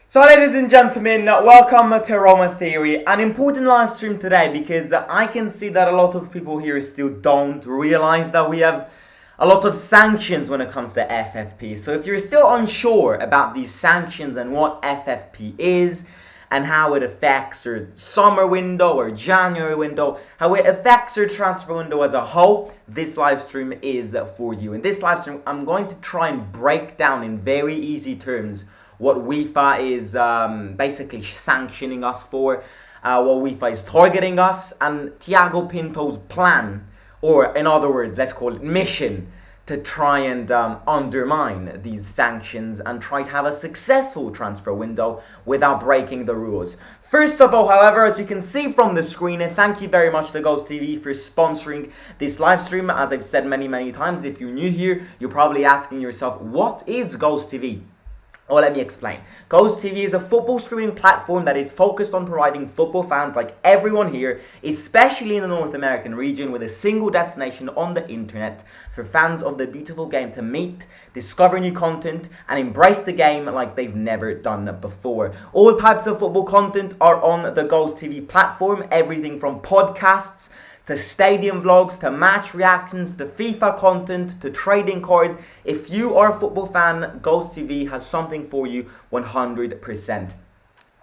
So ladies and gentlemen, welcome to Roma Theory, an important live stream today because I can see that a lot of people here still don't realize that we have a lot of sanctions when it comes to FFP. So if you're still unsure about these sanctions and what FFP is and how it affects your summer window or January window, how it affects your transfer window as a whole, this live stream is for you. In this live stream, I'm going to try and break down in very easy terms what UEFA is basically sanctioning us for, what UEFA is targeting us, and Thiago Pinto's plan, or in other words, let's call it mission, to try and undermine these sanctions and try to have a successful transfer window without breaking the rules. First of all, however, as you can see from the screen, and thank you very much to Ghost TV for sponsoring this live stream. As I've said many times, if you're new here, you're probably asking yourself, what is Ghost TV? Well, let me explain. Ghost TV is a football streaming platform that is focused on providing football fans like everyone here, especially in the North American region, with a single destination on the internet for fans of the beautiful game to meet, discover new content, and embrace the game like they've never done before. All types of football content are on the Ghost TV platform, everything from podcasts to stadium vlogs, to match reactions, to FIFA content, to trading cards. If you are a football fan, Ghost TV has something for you 100%.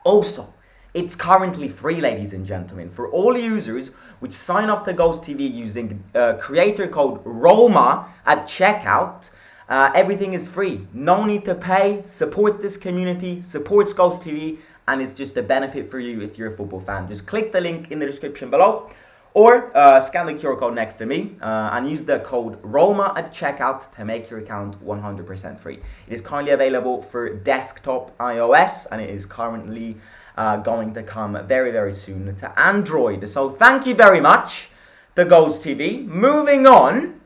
Also, it's currently free, ladies and gentlemen. For all users which sign up to Ghost TV using creator code ROMA at checkout, everything is free. No need to pay. Supports this community, supports Ghost TV, and it's just a benefit for you if you're a football fan. Just click the link in the description below, or scan the QR code next to me and use the code ROMA at checkout to make your account 100% free. It is currently available for desktop iOS, and it is currently going to come very soon to Android. So thank you very much to Ghost TV. Moving on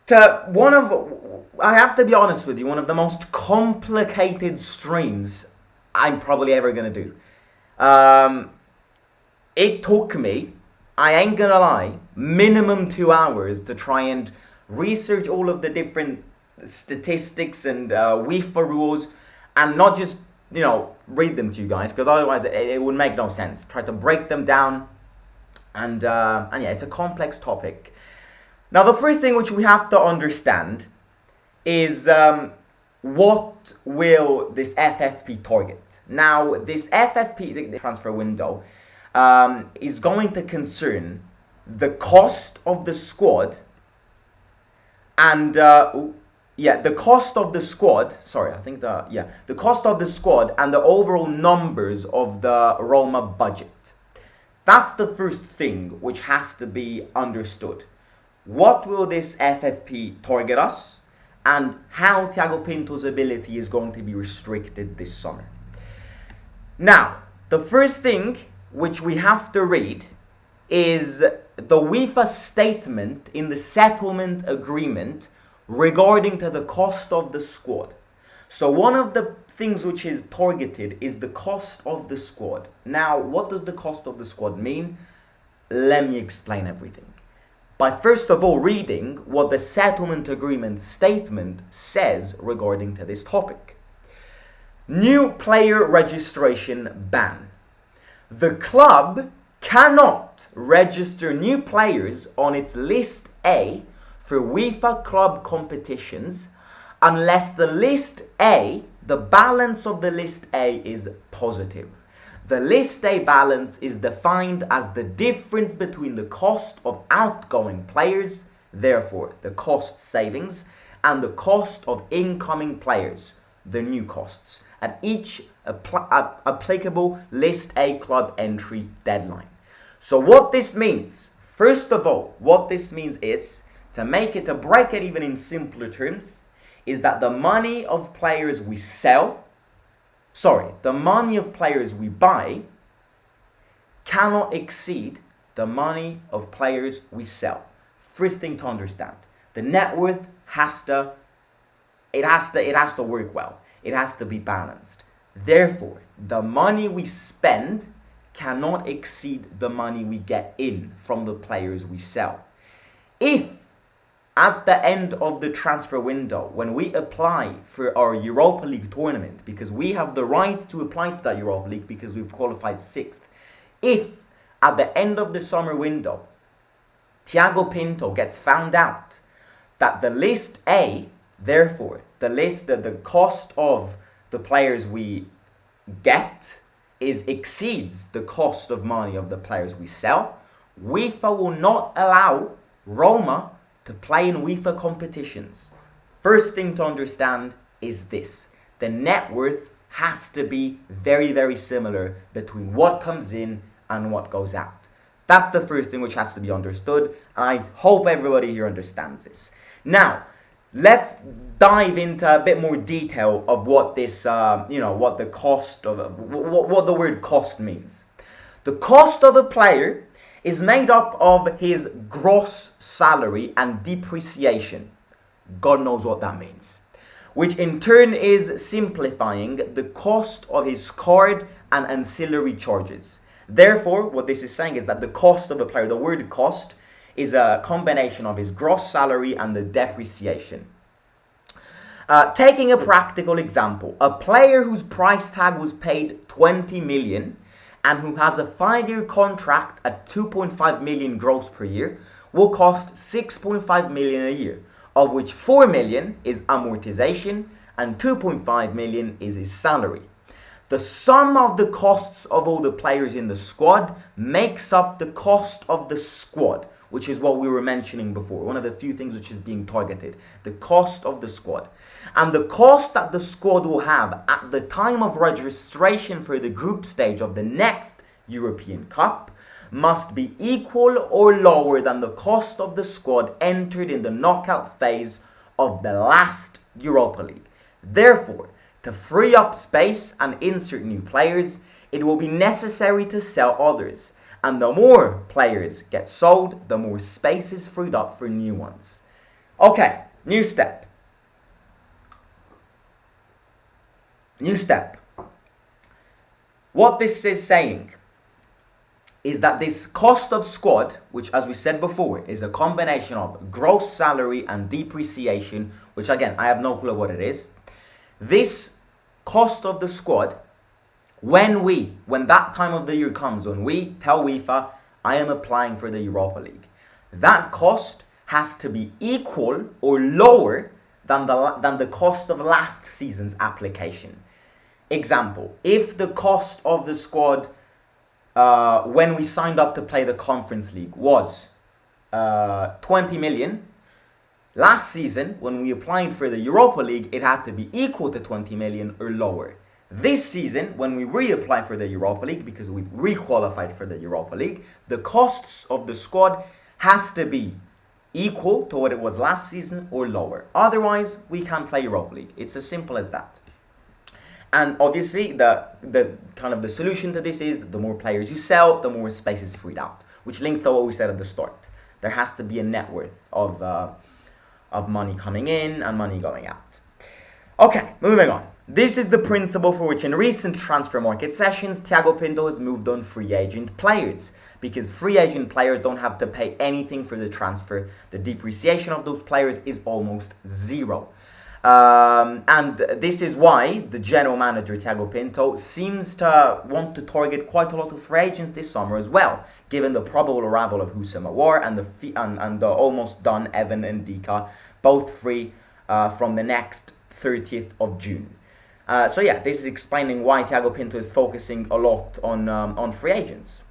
to I have to be honest with you, one of the most complicated streams I'm probably ever going to do. It took me, I ain't gonna lie, minimum 2 hours to try and research all of the different statistics and UEFA rules, and not just, read them to you guys, because otherwise it would make no sense. Try to break them down, and yeah, it's a complex topic. Now, the first thing which we have to understand is what will this FFP target? Now, this FFP, the transfer window, is going to concern the cost of the squad and the cost of the squad. The cost of the squad and the overall numbers of the Roma budget. That's the first thing which has to be understood. What will this FFP target us, and how Thiago Pinto's ability is going to be restricted this summer? Now, the first thing which we have to read is the UEFA statement in the settlement agreement regarding to the cost of the squad. So one of the things which is targeted is the cost of the squad. Now, what does the cost of the squad mean? Let me explain everything. By first of all reading what the settlement agreement statement says regarding to this topic. New player registration ban. The club cannot register new players on its List A for UEFA club competitions unless the List A, the balance of the List A is positive. The List A balance is defined as the difference between the cost of outgoing players, therefore the cost savings, and the cost of incoming players, the new costs, at each applicable List A club entry deadline. So what this means, first of all, what this means is, to break it even in simpler terms, is that the money of players we buy cannot exceed the money of players we sell. First thing to understand, the net worth has to work well. It has to be balanced. Therefore, the money we spend cannot exceed the money we get in from the players we sell. If at the end of the transfer window, when we apply for our Europa League tournament, because we have the right to apply to that Europa League because we've qualified 6th, if at the end of the summer window, Thiago Pinto gets found out that the list A, therefore, the cost of the players we get exceeds the cost of money of the players we sell, UEFA will not allow Roma to play in UEFA competitions. First thing to understand is this: the net worth has to be very, very similar between what comes in and what goes out. That's the first thing which has to be understood, and I hope everybody here understands this. Now, let's dive into a bit more detail of what this, what the cost of, what the word cost means. The cost of a player is made up of his gross salary and depreciation. God knows what that means. Which in turn is simplifying the cost of his card and ancillary charges. Therefore, what this is saying is that the cost of a player, the word cost, is a combination of his gross salary and the depreciation. Taking a practical example, a player whose price tag was paid 20 million and who has a 5-year contract at 2.5 million gross per year will cost 6.5 million a year, of which 4 million is amortization and 2.5 million is his salary. The sum of the costs of all the players in the squad makes up the cost of the squad, which is what we were mentioning before. One of the few things which is being targeted. The cost of the squad. And the cost that the squad will have at the time of registration for the group stage of the next European Cup must be equal or lower than the cost of the squad entered in the knockout phase of the last Europa League. Therefore, to free up space and insert new players, it will be necessary to sell others. And the more players get sold, the more space is freed up for new ones. Okay, new step. New step. What this is saying is that this cost of squad, which as we said before, is a combination of gross salary and depreciation, which again, I have no clue what it is. This cost of the squad, when that time of the year comes, when we tell UEFA, I am applying for the Europa League, that cost has to be equal or lower than the cost of last season's application. Example, if the cost of the squad when we signed up to play the Conference League was 20 million, last season, when we applied for the Europa League, it had to be equal to 20 million or lower. This season, when we reapply for the Europa League, because we re-qualified for the Europa League, the costs of the squad has to be equal to what it was last season or lower. Otherwise, we can't play Europa League. It's as simple as that. And obviously, the kind of the solution to this is the more players you sell, the more space is freed out, which links to what we said at the start. There has to be a net worth of money coming in and money going out. Okay, moving on. This is the principle for which in recent transfer market sessions, Thiago Pinto has moved on free agent players, because free agent players don't have to pay anything for the transfer. The depreciation of those players is almost zero. And this is why the general manager, Thiago Pinto, seems to want to target quite a lot of free agents this summer as well, given the probable arrival of Simo and the almost done Evan and Dika, both free from the next 30th of June. So yeah, this is explaining why Thiago Pinto is focusing a lot on free agents.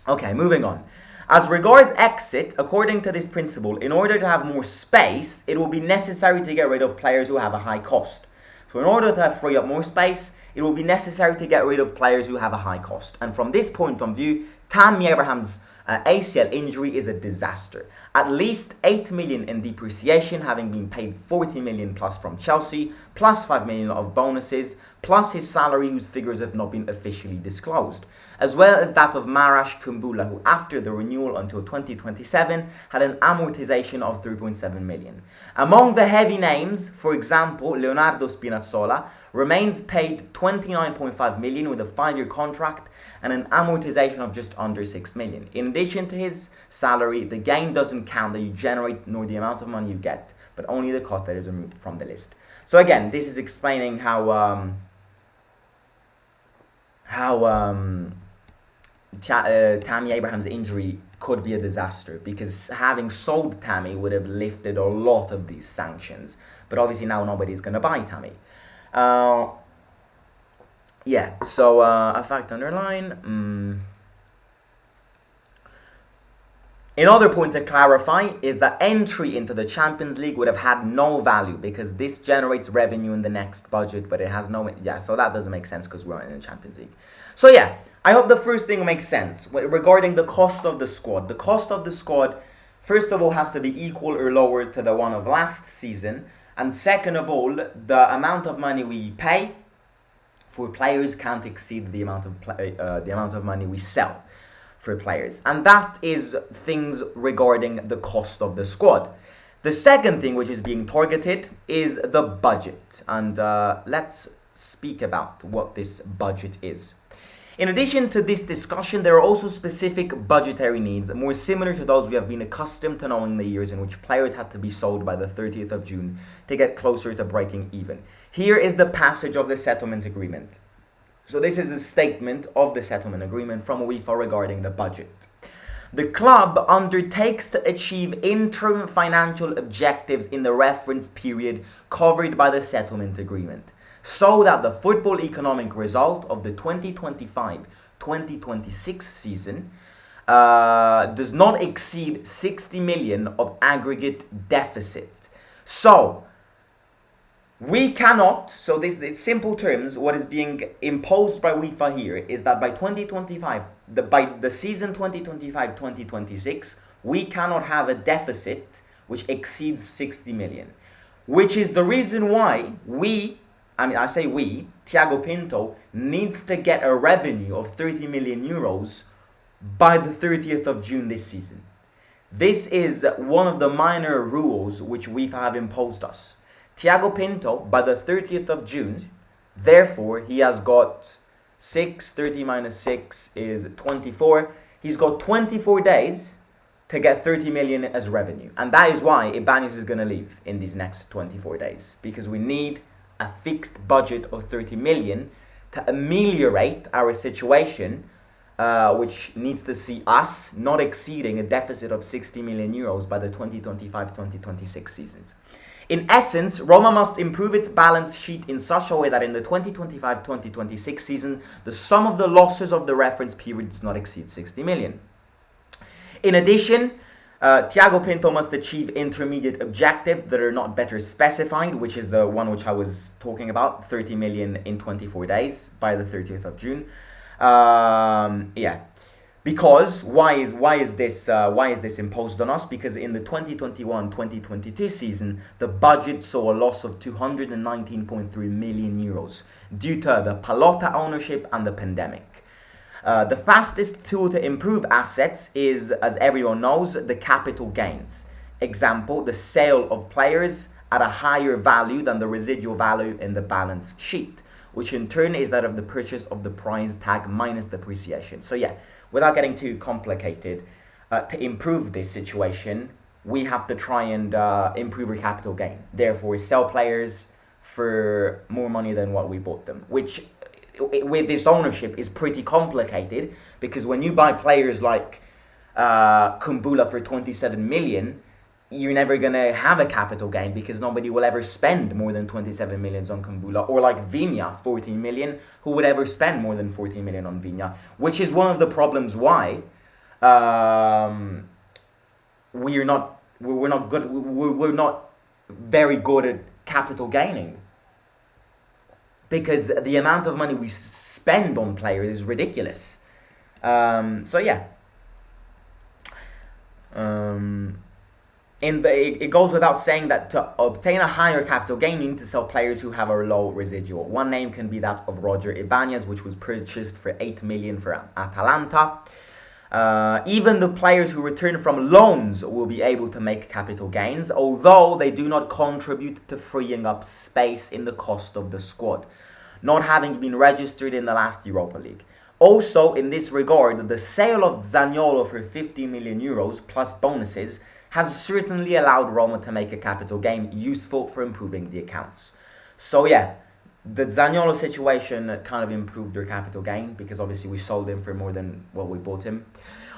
Okay, moving on. As regards exit, according to this principle, in order to have more space, it will be necessary to get rid of players who have a high cost. So in order to free up more space, it will be necessary to get rid of players who have a high cost. And from this point of view, Tammy Abraham's ACL injury is a disaster. At least 8 million in depreciation, having been paid 40 million plus from Chelsea, plus 5 million of bonuses, plus his salary whose figures have not been officially disclosed, as well as that of Marash Kumbula, who after the renewal until 2027 had an amortization of 3.7 million. Among the heavy names, for example, Leonardo Spinazzola remains paid 29.5 million with a 5-year contract and an amortization of just under 6 million. In addition to his salary, the gain doesn't count that you generate nor the amount of money you get, but only the cost that is removed from the list. So again, this is explaining how Tammy Abraham's injury could be a disaster, because having sold Tammy would have lifted a lot of these sanctions. But obviously now nobody's going to buy Tammy. Yeah, so a fact underline. Another point to clarify is that entry into the Champions League would have had no value, because this generates revenue in the next budget, but it has no... Yeah, so that doesn't make sense because we're in the Champions League. So yeah, I hope the first thing makes sense regarding the cost of the squad. The cost of the squad, first of all, has to be equal or lower to the one of last season. And second of all, the amount of money we pay for players can't exceed the amount of money we sell for players. And that is things regarding the cost of the squad. The second thing which is being targeted is the budget. And let's speak about what this budget is. In addition to this discussion, there are also specific budgetary needs, more similar to those we have been accustomed to knowing in the years in which players had to be sold by the 30th of June to get closer to breaking even. Here is the passage of the settlement agreement. So this is a statement of the settlement agreement from UEFA regarding the budget. The club undertakes to achieve interim financial objectives in the reference period covered by the settlement agreement, so that the football economic result of the 2025-2026 season does not exceed 60 million of aggregate deficit. So we cannot, so this in simple terms, what is being imposed by UEFA here is that by 2025, by the season 2025-2026, we cannot have a deficit which exceeds 60 million, which is the reason why Thiago Pinto needs to get a revenue of 30 million euros by the 30th of June this season. This is one of the minor rules which UEFA have imposed us. Thiago Pinto, by the 30th of June, therefore, he has got 30 minus 6 is 24. He's got 24 days to get 30 million as revenue. And that is why Ibanez is going to leave in these next 24 days. Because we need a fixed budget of 30 million to ameliorate our situation, which needs to see us not exceeding a deficit of 60 million euros by the 2025-2026 seasons. In essence, Roma must improve its balance sheet in such a way that in the 2025-2026 season, the sum of the losses of the reference period does not exceed 60 million. In addition, Thiago Pinto must achieve intermediate objectives that are not better specified, which is the one which I was talking about, 30 million in 24 days by the 30th of June. Because why is this imposed on us? Because in the 2021-2022 season, the budget saw a loss of 219.3 million euros due to the Pallotta ownership and the pandemic. The fastest tool to improve assets is, as everyone knows, the capital gains. Example, the sale of players at a higher value than the residual value in the balance sheet, which in turn is that of the purchase of the price tag minus depreciation. So yeah, without getting too complicated, to improve this situation, we have to try and improve our capital gain. Therefore, sell players for more money than what we bought them, which with this ownership is pretty complicated, because when you buy players like Kumbula for 27 million, you're never going to have a capital gain, because nobody will ever spend more than 27 million on Kumbula. Or like Viña, 14 million, who would ever spend more than 14 million on Viña, which is one of the problems why we're not very good at capital gaining. Because the amount of money we spend on players is ridiculous. It goes without saying that to obtain a higher capital gain, you need to sell players who have a low residual. One name can be that of Roger Ibanez, which was purchased for 8 million for Atalanta. Even the players who return from loans will be able to make capital gains, although they do not contribute to freeing up space in the cost of the squad, not having been registered in the last Europa League. Also, in this regard, the sale of Zaniolo for 50 million euros plus bonuses has certainly allowed Roma to make a capital gain useful for improving the accounts. So yeah, the Zaniolo situation kind of improved their capital gain because obviously we sold him for more than what we bought him.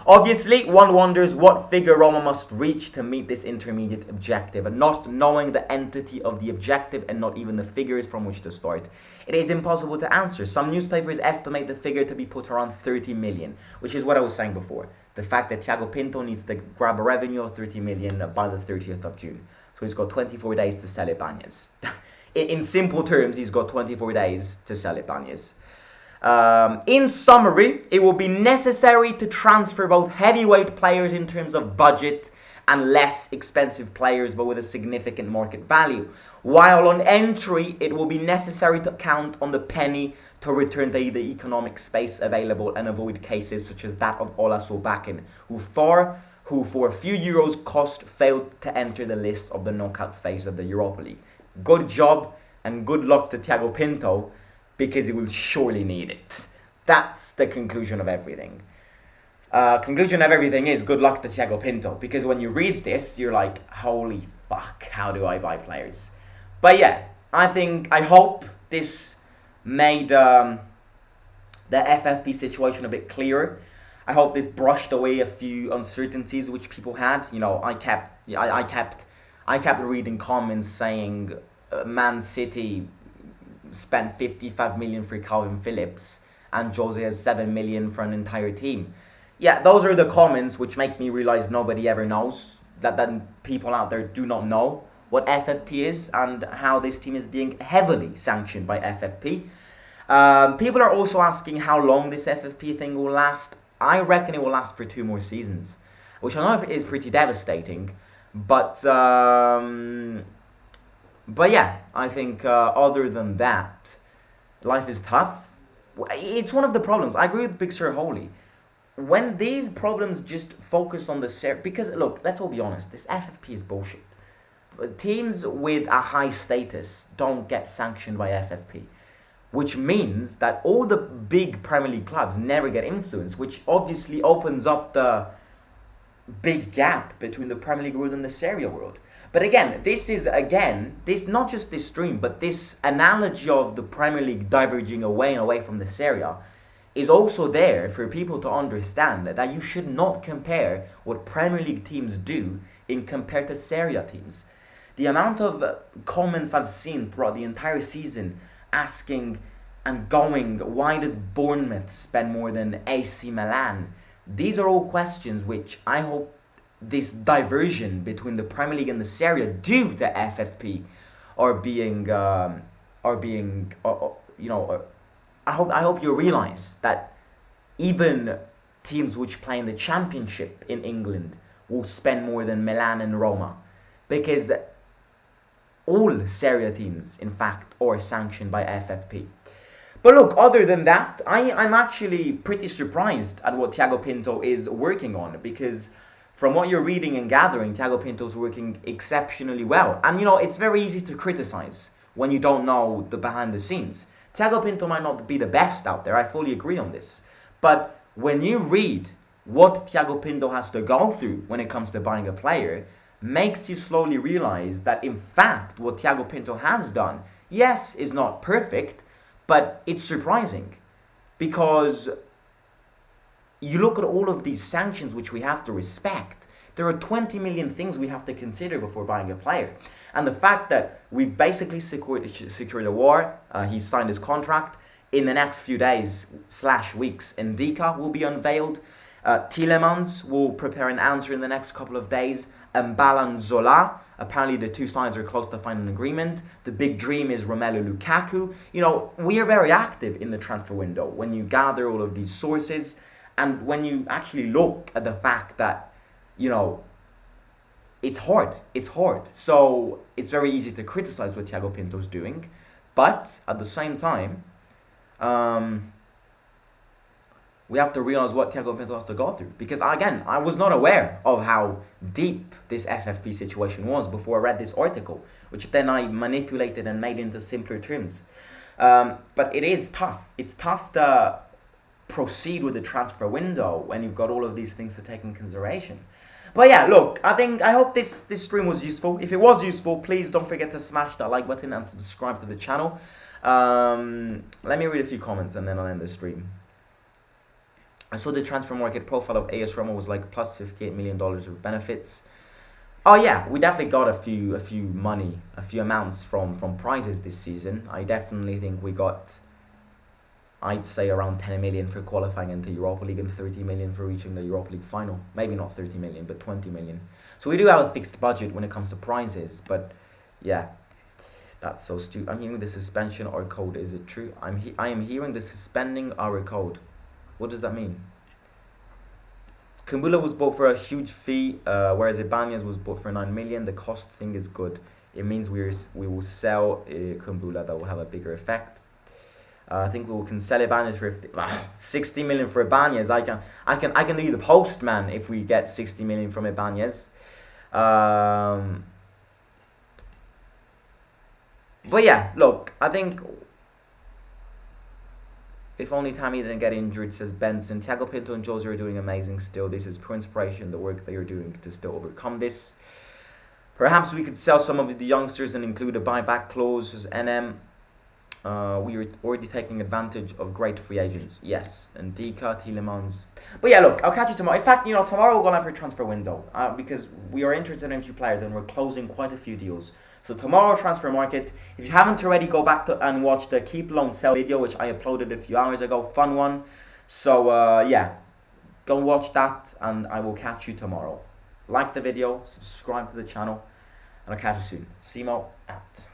Obviously, one wonders what figure Roma must reach to meet this intermediate objective, and not knowing the entity of the objective and not even the figures from which to start, it is impossible to answer. Some newspapers estimate the figure to be put around 30 million, which is what I was saying before. The fact that Thiago Pinto needs to grab a revenue of 30 million by the 30th of June. So he's got 24 days to sell Ibanez. In simple terms, he's got 24 days to sell Ibanez. In summary, it will be necessary to transfer both heavyweight players in terms of budget and less expensive players but with a significant market value. While on entry, it will be necessary to count on the penny to return to the economic space available and avoid cases such as that of Ola Solbakken, who for a few euros cost failed to enter the list of the knockout phase of the Europa League. Good job and good luck to Thiago Pinto, because he will surely need it. That's the conclusion of everything. Conclusion of everything is good luck to Thiago Pinto, because when you read this, you're like, holy fuck, how do I buy players? But yeah, I hope this made the FFP situation a bit clearer. I hope this brushed away a few uncertainties which people had. You know, I kept reading comments saying Man City spent 55 million for Calvin Phillips and Jose has 7 million for an entire team. Yeah, those are the comments which make me realize nobody ever knows, that people out there do not know what FFP is and how this team is being heavily sanctioned by FFP. People are also asking how long this FFP thing will last. I reckon it will last for 2 more seasons, which I know is pretty devastating, but yeah, I think other than that, life is tough. It's one of the problems. I agree with Big Sir Holy. When these problems just focus on the because look, let's all be honest, this FFP is bullshit. Teams with a high status don't get sanctioned by FFP, which means that all the big Premier League clubs never get influenced, which obviously opens up the big gap between the Premier League world and the Serie A world. But again, this not just this stream, but this analogy of the Premier League diverging away and away from the Serie A is also there for people to understand that you should not compare what Premier League teams do in compared to Serie A teams. The amount of comments I've seen throughout the entire season asking and going, why does Bournemouth spend more than AC Milan? These are all questions which I hope this diversion between the Premier League and the Serie A due to FFP I hope you realize that even teams which play in the Championship in England will spend more than Milan and Roma, because all Serie A teams, in fact, are sanctioned by FFP. But look, other than that, I'm actually pretty surprised at what Thiago Pinto is working on, because from what you're reading and gathering, Thiago Pinto's working exceptionally well. And you know, it's very easy to criticize when you don't know the behind the scenes. Thiago Pinto might not be the best out there, I fully agree on this. But when you read what Thiago Pinto has to go through when it comes to buying a player, makes you slowly realize that in fact what Thiago Pinto has done, yes, is not perfect, but it's surprising. Because you look at all of these sanctions which we have to respect. There are 20 million things we have to consider before buying a player. And the fact that we've basically secured a war, he's signed his contract, in the next few days / weeks, Ndika will be unveiled, Tielemans will prepare an answer in the next couple of days, Mbala and Zola, apparently the two sides are close to finding an agreement. The big dream is Romelu Lukaku. You know, we are very active in the transfer window when you gather all of these sources. And when you actually look at the fact that, you know, it's hard. So it's very easy to criticize what Thiago Pinto's doing. But at the same time, we have to realize what Thiago Pinto has to go through. Because again, I was not aware of how deep this FFP situation was before I read this article, which then I manipulated and made into simpler terms. But it is tough. It's tough to proceed with the transfer window when you've got all of these things to take in consideration. But yeah, look, I hope this stream was useful. If it was useful, please don't forget to smash that like button and subscribe to the channel. Let me read a few comments and then I'll end the stream. I saw the transfer market profile of AS Roma was like plus $58 million of benefits. Oh yeah, we definitely got a few amounts from prizes this season. I definitely think we got, I'd say, around 10 million for qualifying into Europa League and 30 million for reaching the Europa League final. Maybe not 30 million, but 20 million. So we do have a fixed budget when it comes to prizes, but yeah, that's so stupid. I'm hearing the suspension or code. Is it true? I am hearing the suspending our code. What does that mean? Kumbula was bought for a huge fee, whereas Ibanez was bought for 9 million. The cost thing is good. It means we will sell Kumbula. That will have a bigger effect. I think we can sell Ibanez for 60 million for Ibanez. I can be the postman if we get 60 million from Ibanez. But yeah, look, I think if only Tammy didn't get injured, says Benson. Thiago Pinto and Jose are doing amazing still. This is pure inspiration, the work they are doing to still overcome this. Perhaps we could sell some of the youngsters and include a buyback clause as NM. We are already taking advantage of great free agents. Yes, and Dika, Tielemans. But yeah, look, I'll catch you tomorrow. In fact, tomorrow we're going to have a transfer window because we are interested in a few players and we're closing quite a few deals. So tomorrow, transfer market. If you haven't already, go back and watch the Keep Loan Sell video, which I uploaded a few hours ago. Fun one. So yeah, go watch that and I will catch you tomorrow. Like the video, subscribe to the channel, and I'll catch you soon. Simo out.